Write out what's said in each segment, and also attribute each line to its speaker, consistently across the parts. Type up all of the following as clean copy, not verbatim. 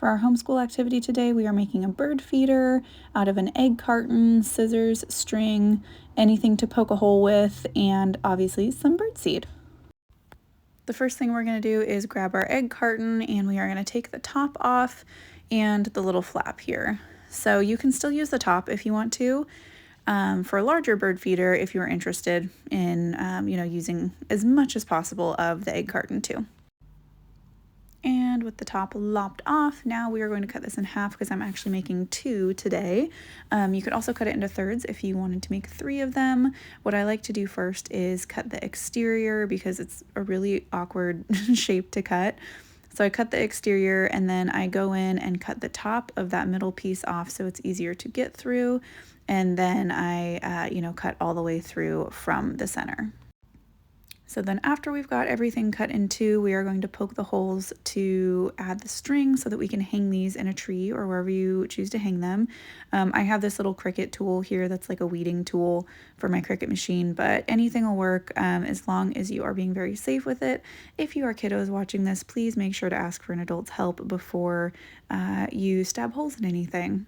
Speaker 1: For our homeschool activity today, we are making a bird feeder out of an egg carton, scissors, string, anything to poke a hole with, and obviously some bird seed. The first thing we're going to do is grab our egg carton, and we are going to take the top off and the little flap here. So you can still use the top if you want to. For a larger bird feeder, if you're interested in using as much as possible of the egg carton too. And with the top lopped off, now we are going to cut this in half because I'm actually making 2 today. You could also cut it into thirds if you wanted to make 3 of them. What I like to do first is cut the exterior because it's a really awkward shape to cut. So I cut the exterior and then I go in and cut the top of that middle piece off so it's easier to get through. And then I, cut all the way through from the center. So then after we've got everything cut in 2, we are going to poke the holes to add the string so that we can hang these in a tree or wherever you choose to hang them. I have this little Cricut tool here that's like a weeding tool for my Cricut machine, but anything will work as long as you are being very safe with it. If you are kiddos watching this, please make sure to ask for an adult's help before you stab holes in anything.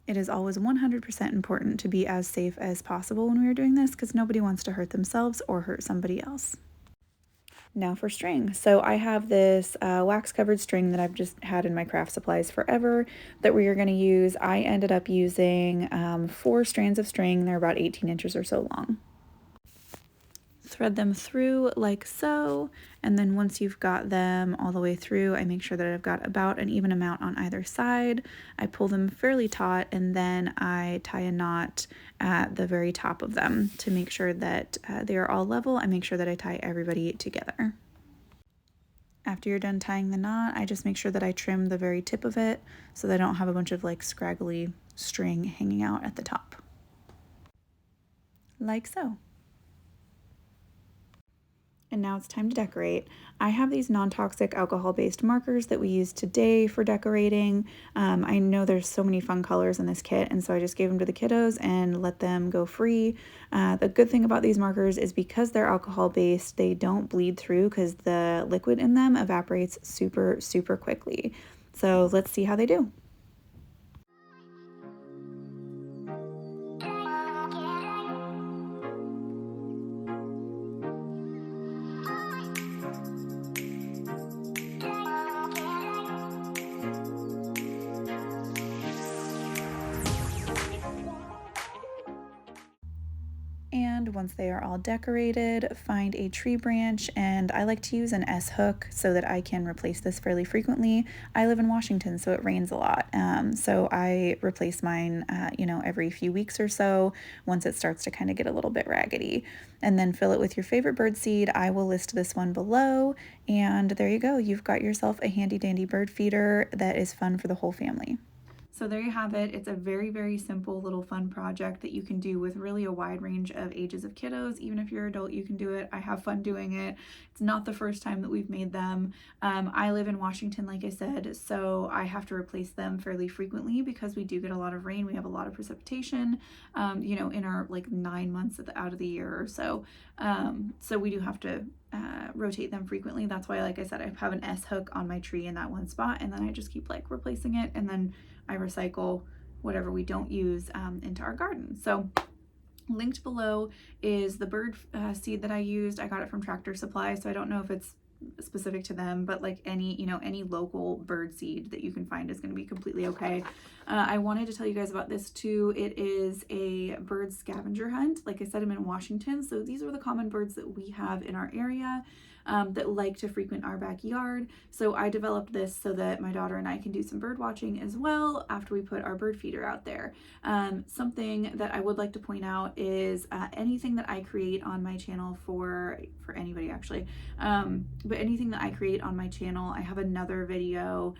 Speaker 1: It is always 100% important to be as safe as possible when we are doing this because nobody wants to hurt themselves or hurt somebody else. Now for string. So I have this wax covered string that I've just had in my craft supplies forever that we are going to use. I ended up using 4 strands of string. They're about 18 inches or so long. Thread them through like so, and then once you've got them all the way through, I make sure that I've got about an even amount on either side. I pull them fairly taut, and then I tie a knot at the very top of them to make sure that they are all level. I make sure that I tie everybody together. After you're done tying the knot, I just make sure that I trim the very tip of it so that I don't have a bunch of like scraggly string hanging out at the top. Like so. And now it's time to decorate. I have these non-toxic alcohol-based markers that we use today for decorating. I know there's so many fun colors in this kit, and so I just gave them to the kiddos and let them go free. The good thing about these markers is because they're alcohol-based, they don't bleed through because the liquid in them evaporates super, super quickly. So let's see how they do. And once they are all decorated, find a tree branch, and I like to use an S hook so that I can replace this fairly frequently. I live in Washington, so it rains a lot, so I replace mine every few weeks or so once it starts to kind of get a little bit raggedy. And then fill it with your favorite bird seed. I will list this one below, and there you go. You've got yourself a handy dandy bird feeder that is fun for the whole family. So there you have it. It's a very, very simple little fun project that you can do with really a wide range of ages of kiddos. Even if you're an adult, you can do it. I have fun doing it. It's not the first time that we've made them. I live in Washington, like I said, so I have to replace them fairly frequently because we do get a lot of rain. We have a lot of precipitation, in our like 9 months out of the year or so. So we do have to rotate them frequently. That's why, like I said, I have an S hook on my tree in that one spot, and then I just keep like replacing it, and then I recycle whatever we don't use into our garden. So linked below is the bird seed that I used. I got it from Tractor Supply, so I don't know if it's specific to them, but like any local bird seed that you can find is going to be completely okay. I wanted to tell you guys about this too. It is a bird scavenger hunt. Like I said, I'm in Washington, so these are the common birds that we have in our area that like to frequent our backyard. So I developed this so that my daughter and I can do some bird watching as well after we put our bird feeder out there. Something that I would like to point out is anything that I create on my channel for anybody actually, but anything that I create on my channel, I have another video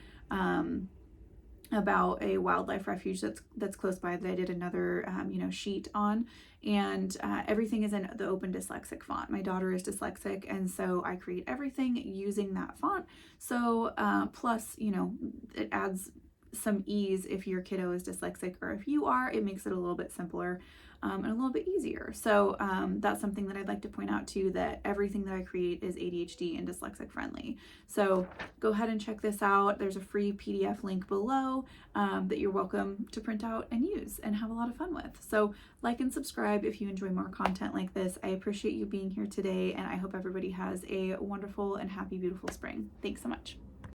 Speaker 1: about a wildlife refuge that's close by that I did another sheet on, and everything is in the open dyslexic font. My daughter is dyslexic, and so I create everything using that font. So plus it adds some ease if your kiddo is dyslexic, or if you are, it makes it a little bit simpler and a little bit easier. So that's something that I'd like to point out too, that everything that I create is ADHD and dyslexic friendly. So go ahead and check this out. There's a free PDF link below that you're welcome to print out and use and have a lot of fun with. So like and subscribe if you enjoy more content like this. I appreciate you being here today, and I hope everybody has a wonderful and happy, beautiful spring. Thanks so much.